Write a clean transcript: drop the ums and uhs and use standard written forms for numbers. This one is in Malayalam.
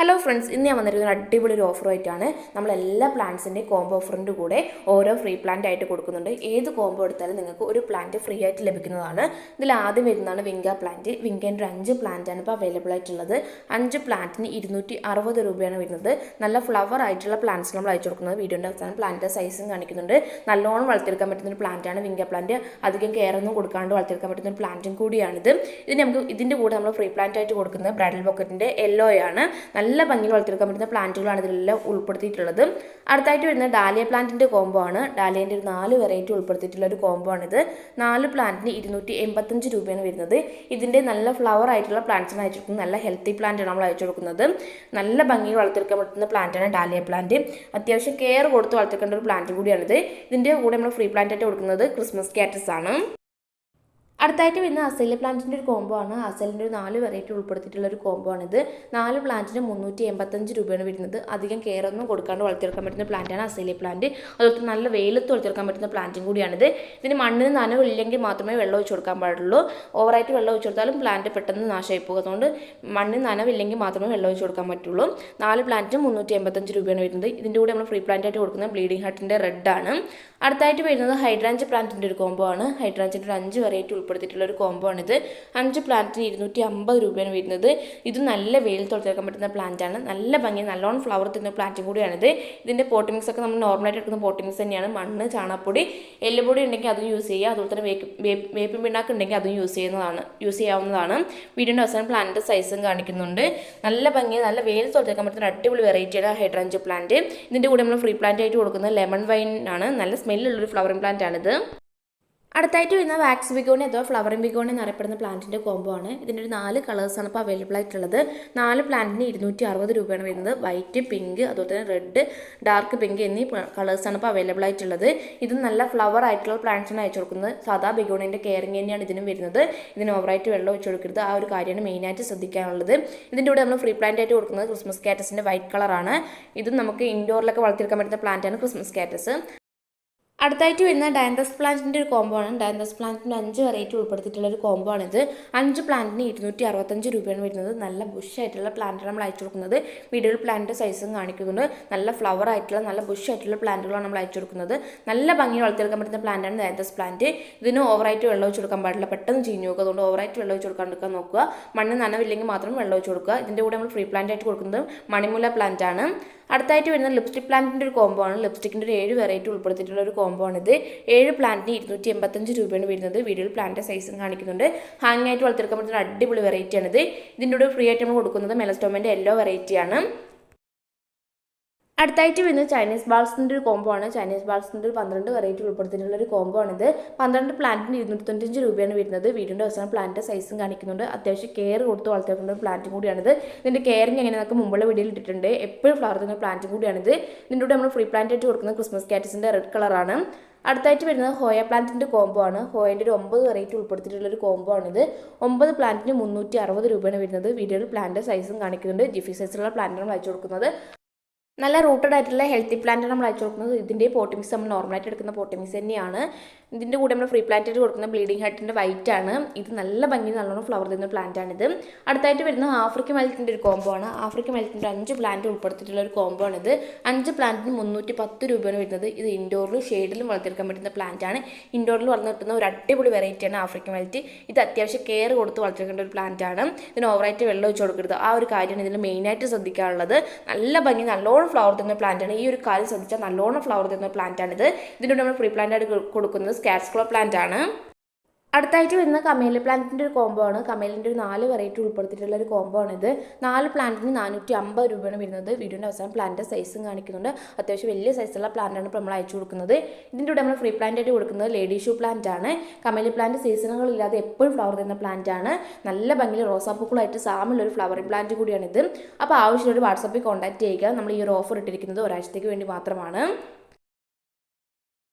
ഹലോ ഫ്രണ്ട്സ്, ഇന്ന് ഞാൻ വന്നിരിക്കുന്ന അടിപൊളി ഒരു ഓഫറുമായിട്ടാണ്. നമ്മളെല്ലാ പ്ലാന്റ്സിൻ്റെ കോംബോ ഓഫറിൻ്റെ കൂടെ ഓരോ ഫ്രീ പ്ലാന്റ് ആയിട്ട് കൊടുക്കുന്നുണ്ട്. ഏത് കോംബോ എടുത്താലും നിങ്ങൾക്ക് ഒരു പ്ലാന്റ് ഫ്രീ ആയിട്ട് ലഭിക്കുന്നതാണ്. ഇതിൽ ആദ്യം വരുന്നതാണ് വിങ്ക പ്ലാന്റ്. വിങ്കേൻ്റെ ഒരു 5 പ്ലാന്റാണ് ഇപ്പോൾ അവൈലബിൾ ആയിട്ടുള്ളത്. 5 പ്ലാന്റിന് 260 രൂപയാണ് വരുന്നത്. നല്ല ഫ്ലവർ ആയിട്ടുള്ള പ്ലാന്റ്സ് നമ്മൾ അയച്ചു കൊടുക്കുന്നത്. വീഡിയോൻ്റെ അവസാനം പ്ലാന്റിൻ്റെ സൈസും കാണിക്കുന്നുണ്ട്. നല്ലോണം വളർത്തിയെടുക്കാൻ പറ്റുന്ന ഒരു പ്ലാന്റാണ് വിങ്ക പ്ലാന്റ്. അധികം കെയറൊന്നും കൊടുക്കാണ്ട് വളർത്തിയെടുക്കാൻ പറ്റുന്ന ഒരു പ്ലാന്റും കൂടിയാണിത്. ഇതിൻ്റെ കൂടെ നമ്മൾ ഫ്രീ പ്ലാന്റ് ആയിട്ട് കൊടുക്കുന്നത് ബ്രൈഡൽ ബൊക്കറ്റിൻ്റെ യെല്ലോയാണ്. നല്ല ഭംഗിയിൽ വളർത്തിയെടുക്കാൻ പറ്റുന്ന പ്ലാന്റുകളാണ് ഇതിലെല്ലാം ഉൾപ്പെടുത്തിയിട്ടുള്ളത്. അടുത്തായിട്ട് വരുന്ന ഡാലിയ പ്ലാന്റിൻ്റെ കോംബോ ആണ്. ഡാലിയൻ്റെ ഒരു 4 വെറൈറ്റി ഉൾപ്പെടുത്തിയിട്ടുള്ള ഒരു കോംബോ ആണിത്. 4 പ്ലാന്റിന് 285 രൂപയാണ് വരുന്നത്. ഇതിൻ്റെ നല്ല ഫ്ലവർ ആയിട്ടുള്ള പ്ലാന്റ്സിന് അയച്ചു കൊടുക്കുന്നത്. നല്ല ഹെൽത്തി പ്ലാന്റാണ് നമ്മൾ അയച്ചു കൊടുക്കുന്നത്. നല്ല ഭംഗിയിൽ വളർത്തിയെടുക്കാൻ പറ്റുന്ന പ്ലാന്റാണ് ഡാലിയ പ്ലാന്റ്. അത്യാവശ്യം കെയർ കൊടുത്ത് വളർത്തിക്കേണ്ട ഒരു പ്ലാന്റ് കൂടിയാണിത്. ഇതിൻ്റെ കൂടെ നമ്മൾ ഫ്രീ പ്ലാന്റ് ആയിട്ട് കൊടുക്കുന്നത് ക്രിസ്മസ് കാറ്റസ് ആണ്. അടുത്തായിട്ട് വരുന്ന അസേലിയ പ്ലാന്റിൻ്റെ ഒരു കോംബോ ആണ്. അസേലിൻ്റെ ഒരു 4 വെറൈറ്റി ഉൾപ്പെടുത്തിയിട്ടുള്ള ഒരു കോംബോ ആണിത്. 4 പ്ലാന്റിന് 385 രൂപയാണ് വരുന്നത്. അധികം കെയർ ഒന്നും കൊടുക്കാണ്ട് വളർത്തിയെടുക്കാൻ പറ്റുന്ന പ്ലാന്റാണ് അസേലിയ പ്ലാന്റ്. അതുപോലെ നല്ല വെയിലത്ത് വളർത്തിയെടുക്കാൻ പറ്റുന്ന പ്ലാന്റും കൂടിയാണിത്. ഇതിന് മണ്ണിന് നനവില്ലെങ്കിൽ മാത്രമേ വെള്ളം ഒഴിച്ചു കൊടുക്കാൻ പാടുള്ളൂ. ഓവറായിട്ട് വെള്ളം ഒഴിച്ചു കൊടുത്താലും പ്ലാന്റ് പെട്ടെന്ന് നാശമായി പോകും. അതുകൊണ്ട് മണ്ണിന് നനവില്ലെങ്കിൽ മാത്രമേ വെള്ളം ഒഴിച്ചു കൊടുക്കാൻ പറ്റുള്ളൂ. 4 പ്ലാന്റിന് 385 രൂപയാണ് വരുന്നത്. ഇതിൻ്റെ കൂടെ നമ്മൾ ഫ്രീ പ്ലാന്റ് ആയിട്ട് കൊടുക്കുന്നത് ബ്ലീഡിംഗ് ഹാർട്ടിൻ്റെ റെഡ് ആണ്. അടുത്തായിട്ട് വരുന്നത് ഹൈഡ്രാഞ്ച് പ്ലാന്റിൻ്റെ ഒരു കോംബോ ആണ്. ഹൈഡ്രാഞ്ചിൻ്റെ ഒരു 5 വെറൈറ്റി ഉൾപ്പെടുത്തിയിട്ടുള്ള ഒരു കോംബോ ആണിത്. 5 പ്ലാന്റിന് 250 രൂപയാണ് വരുന്നത്. ഇത് നല്ല വെയിൽ തുറച്ചെടുക്കാൻ പറ്റുന്ന പ്ലാന്റ് ആണ്. നല്ല ഭംഗി, നല്ലോണം ഫ്ലവർ തരുന്ന പ്ലാന്റും കൂടിയാണിത്. ഇതിൻ്റെ പോട്ട് മിക്സ് ഒക്കെ നമ്മൾ നോർമലായിട്ട് എടുക്കുന്ന പോട്ട് മിക്സ് തന്നെയാണ്. മണ്ണ്, ചാണകപ്പൊടി, എല്ലുപൊടി ഉണ്ടെങ്കിൽ അതും യൂസ് ചെയ്യുക. അതുപോലെ തന്നെ വേപ്പിൻ പിണ്ണാക്ക് ഉണ്ടെങ്കിൽ അതും യൂസ് ചെയ്യാവുന്നതാണ്. വീഡിയോൻ്റെ അവസാനം പ്ലാന്റിൻ്റെ സൈസും കാണിക്കുന്നുണ്ട്. നല്ല ഭംഗി, നല്ല വെയിൽ തുറച്ചെടുക്കാൻ പറ്റുന്ന അടിപൊളി വെറൈറ്റിയാണ് ഹൈഡ്രാഞ്ച് പ്ലാന്റ്. ഇതിൻ്റെ കൂടെ നമ്മൾ ഫ്രീ പ്ലാന്റ് ആയിട്ട് കൊടുക്കുന്നത് ലെമൺ വൈൻ ആണ്. നല്ല സ്മെല്ലുള്ളൊരു ഫ്ലവറിംഗ് പ്ലാന്റ് ആണിത്. അടുത്തായിട്ട് വരുന്ന വാക്സ് ബിഗോണി അഥവാ ഫ്ലവറിംഗ് ബിഗോണി എന്നറിയപ്പെടുന്ന പ്ലാന്റിൻ്റെ കോംബോ ആണ്. ഇതിൻ്റെ ഒരു 4 കളേഴ്സാണ് ഇപ്പോൾ അവൈലബിൾ ആയിട്ടുള്ളത്. 4 പ്ലാന്റിന് 260 രൂപയാണ് വരുന്നത്. വൈറ്റ്, പിങ്ക്, അതുപോലെ തന്നെ റെഡ്, ഡാർക്ക് പിങ്ക് എന്നീ കളേഴ്സാണ് ഇപ്പോൾ അവൈലബിൾ ആയിട്ടുള്ളത്. ഇത് നല്ല ഫ്ലവർ ആയിട്ടുള്ള പ്ലാന്റ്സിന് അയച്ചു കൊടുക്കുന്നത്. സാധാ ബിഗോണിൻ്റെ കെയറിങ് തന്നെയാണ് ഇതിനും വരുന്നത്. ഇതിന് ഓവറായിട്ട് വെള്ളം ഒഴിച്ചു കൊടുക്കരുത്. ആ ഒരു കാര്യമാണ് മെയിനായിട്ട് ശ്രദ്ധിക്കാനുള്ളത്. ഇതിൻ്റെ കൂടെ നമ്മൾ ഫ്രീ പ്ലാന്റ് ആയിട്ട് കൊടുക്കുന്നത് ക്രിസ്മസ് കാറ്റസിൻ്റെ വൈറ്റ് കളറാണ്. ഇത് നമുക്ക് ഇൻഡോറിലൊക്കെ വളർത്തിയെടുക്കാൻ പറ്റുന്ന പ്ലാന്റാണ് ക്രിസ്മസ് കാറ്റസ്. അടുത്തായിട്ട് വരുന്ന ഡാൻഡസ് പ്ലാന്റിൻ്റെ ഒരു കോംബോ ആണ്. ഡാൻഡസ് പ്ലാന്റിൻ്റെ 5 വെറൈറ്റി ഉൾപ്പെടുത്തിയിട്ടുള്ള ഒരു കോംബോ ആണിത്. 5 പ്ലാന്റിന് 265 രൂപയാണ് വരുന്നത്. നല്ല ബുഷായിട്ടുള്ള പ്ലാന്റാണ് നമ്മൾ അയച്ചു കൊടുക്കുന്നത്. വീഡിയോയിൽ പ്ലാന്റിൻ്റെ സൈസും കാണിക്കുന്നുണ്ട്. നല്ല ഫ്ലവർ ആയിട്ടുള്ള നല്ല ബുഷായിട്ടുള്ള പ്ലാന്റുകളാണ് നമ്മൾ അയച്ചു കൊടുക്കുന്നത്. നല്ല ഭംഗി വളർത്തിയെടുക്കാൻ പറ്റുന്ന പ്ലാന്റാണ് ഡാൻഡസ് പ്ലാന്റ്. ഇതിന് ഓവറായിട്ട് വെള്ളം ഒഴിച്ചു കൊടുക്കാൻ പാടില്ല, പെട്ടെന്ന് ചീഞ്ഞു നോക്കുക. അതുകൊണ്ട് ഓവറായിട്ട് വെള്ളം ഒഴിച്ചു കൊടുക്കാണ്ടിരിക്കാൻ നോക്കുക. മണ്ണ് നനവില്ലെങ്കിൽ മാത്രം വെള്ളം ഒഴിച്ചു കൊടുക്കുക. ഇതിൻ്റെ കൂടെ നമ്മൾ ഫ്രീ പ്ലാന്റ് ആയിട്ട് കൊടുക്കുന്നത് മണിമുല്ല പ്ലാന്റ് ആണ്. അടുത്തായിട്ട് വരുന്ന ലിപ്സ്റ്റിക് പ്ലാന്റിൻ്റെ ഒരു കോംബോ ആണ്. ലിപ്സ്റ്റിക്കിൻ്റെ ഒരു 7 വെറൈറ്റി ഉൾപ്പെടുത്തിയിട്ടുള്ള ഒരു കോംബോ ആണിത്. 7 പ്ലാന്റിന് 285 രൂപയാണ് വരുന്നത്. വീഡിയോയിൽ പ്ലാന്റിൻ്റെ സൈസും കാണിക്കുന്നുണ്ട്. ഹാങ് ആയിട്ട് വളർത്തിയെടുക്കാൻ പറ്റുന്ന അടിപൊളി വെറൈറ്റിയാണിത്. ഇതിൻ്റെ കൂടെ ഫ്രീ ആയിട്ട് നമ്മൾ കൊടുക്കുന്നത് മെലസ്റ്റോമൻ്റെ യെല്ലോ വെറൈറ്റിയാണ്. അടുത്തായിട്ട് വരുന്നത് ചൈനീസ് ബാൾസിൻ്റെ ഒരു കോംബോ ആണ്. ചൈനീസ് ബാൾസിൻ്റെ ഒരു 12 വെറൈറ്റി ഉൾപ്പെടുത്തിയിട്ടുള്ള ഒരു കോംബോ ആണിത്. 12 പ്ലാന്റിന് 295 രൂപയാണ് വരുന്നത്. വീടിൻ്റെ അവസാനം പ്ലാന്റിൻ്റെ സൈസും കാണിക്കുന്നുണ്ട്. അത്യാവശ്യം കെയർ കൊടുത്ത് വളർത്തിയേക്കുന്ന ഒരു പ്ലാന്റും കൂടിയാണിത്. ഇതിൻ്റെ കെയറിങ് എങ്ങനെ നമുക്ക് മുമ്പുള്ള വീഡിയോയിൽ ഇട്ടിട്ടുണ്ട്. എപ്പോഴും ഫ്ലവർ തരുന്ന പ്ലാന്റും കൂടിയാണിത്. ഇതിൻ്റെ കൂടെ നമ്മൾ ഫ്രീ പ്ലാന്റ് ആയിട്ട് കൊടുക്കുന്നത് ക്രിസ്മസ് കാറ്റസിൻ്റെ റെഡ് കളറാണ്. അടുത്തായിട്ട് വരുന്നത് ഹോയ പ്ലാന്റിൻ്റെ കോംബോ ആണ്. ഹോയൻ്റെ ഒരു 9 വെറൈറ്റി ഉൾപ്പെടുത്തിയിട്ടുള്ള ഒരു കോംബോ ആണിത്. 9 പ്ലാന്റിന് 360 രൂപയാണ് വരുന്നത്. വീഡിയോയിൽ പ്ലാന്റിൻ്റെ സൈസും കാണിക്കുന്നുണ്ട്. ജിഫി സൈസിലുള്ള പ്ലാന്റാണ് അയച്ചു കൊടുക്കുന്നത്. നല്ല റൂട്ടഡ് ആയിട്ടുള്ള ഹെൽത്തി പ്ലാന്റ് നമ്മൾ അയച്ചു കൊടുക്കുന്നത്. ഇതിൻ്റെ പോട്ട് മിക്സ് നമ്മൾ നോർമലായിട്ട് എടുക്കുന്ന പോട്ട് മിക്സ് തന്നെയാണ്. ഇതിൻ്റെ കൂടെ നമ്മൾ ഫ്രീ പ്ലാന്റ് ആയിട്ട് കൊടുക്കുന്ന ബ്ലീഡിംഗ് ഹാർട്ടിൻ്റെ വൈറ്റ് ആണ്. ഇത് നല്ല ഭംഗി, നല്ലോണം ഫ്ലവർ തരുന്ന പ്ലാന്റ് ആണിത്. അടുത്തായിട്ട് വരുന്ന ആഫ്രിക്കൻ മലത്തിൻ്റെ ഒരു കോംബോ ആണ്. ആഫ്രിക്കൻ മലത്തിൻ്റെ 5 പ്ലാന്റ് ഉൾപ്പെടുത്തിയിട്ടുള്ള ഒരു കോംബോ ആണിത്. 5 പ്ലാന്റിന് 310 രൂപയാണ് വരുന്നത്. ഇത് ഇൻഡോറിലും ഷെയ്ഡിലും വളർത്തിയെടുക്കാൻ പറ്റുന്ന പ്ലാന്റ് ആണ്. ഇൻഡോറിൽ വളർന്നു കിട്ടുന്ന ഒരു അടിപൊളി വെറൈറ്റിയാണ് ആഫ്രിക്കൻ മലത്തി. ഇത് അത്യാവശ്യം കെയർ കൊടുത്ത് വളർത്തിയെടുക്കേണ്ട ഒരു പ്ലാന്റ് ആണ്. ഇതിന് ഓവറായിട്ട് വെള്ളം ഒഴിച്ച് കൊടുക്കരുത്. ആ ഒരു കാര്യമാണ് ഇതിൽ മെയിനായിട്ട് ശ്രദ്ധിക്കാനുള്ളത്. നല്ല ഭംഗി, നല്ലോണം ഫ്ലവർ തരുന്ന പ്ലാന്റ് ആണ്. ഈ ഒരു കാര്യം ശ്രദ്ധിച്ചാൽ നല്ലോണം ഫ്ലവർ തരുന്ന പ്ലാന്റ് ആണിത്. ഇതിൻ്റെ നമ്മൾ ഫ്രീ പ്ലാന്റ് ആയിട്ട് കൊടുക്കുന്നത് സ്കാറ്റ്സ്ക്ലോ പ്ലാന്റ് ആണ്. അടുത്തായിട്ട് വരുന്ന കമേലി പ്ലാന്റിൻ്റെ ഒരു കോംബോ ആണ്. കമേലിൻ്റെ ഒരു 4 വെറൈറ്റി ഉൾപ്പെടുത്തിയിട്ടുള്ള ഒരു കോംബോ ആണിത്. 4 പ്ലാന്റിന് 450 രൂപയാണ് വരുന്നത്. വീഡിയോൻ്റെ അവസാനം പ്ലാന്റിൻ്റെ സൈസും കാണിക്കുന്നുണ്ട്. അത്യാവശ്യം വലിയ സൈസുള്ള പ്ലാന്റാണ് ഇപ്പോൾ നമ്മൾ അയച്ചു കൊടുക്കുന്നത്. ഇതിൻ്റെ കൂടെ നമ്മൾ ഫ്രീ പ്ലാന്റ് ആയിട്ട് കൊടുക്കുന്നത് ലേഡി ഷൂ പ്ലാന്റ് ആണ്. കമേലി പ്ലാന്റ് സീസണുകളില്ലാതെ എപ്പോഴും ഫ്ലവർ തരുന്ന പ്ലാന്റ് ആണ്. നല്ല ഭംഗിയിൽ റോസാപ്പൂക്കളായിട്ട് സാമുള്ളൊരു ഫ്ലവറിംഗ് പ്ലാന്റ് കൂടിയാണിത്. അപ്പോൾ ആവശ്യമുള്ളൊരു വാട്സാപ്പിൽ കോൺടാക്ട് ചെയ്യുക. നമ്മൾ ഈ ഒരു ഓഫർ ഇട്ടിരിക്കുന്നത് ഒരാഴ്ചത്തേക്ക് വേണ്ടി മാത്രമാണ്.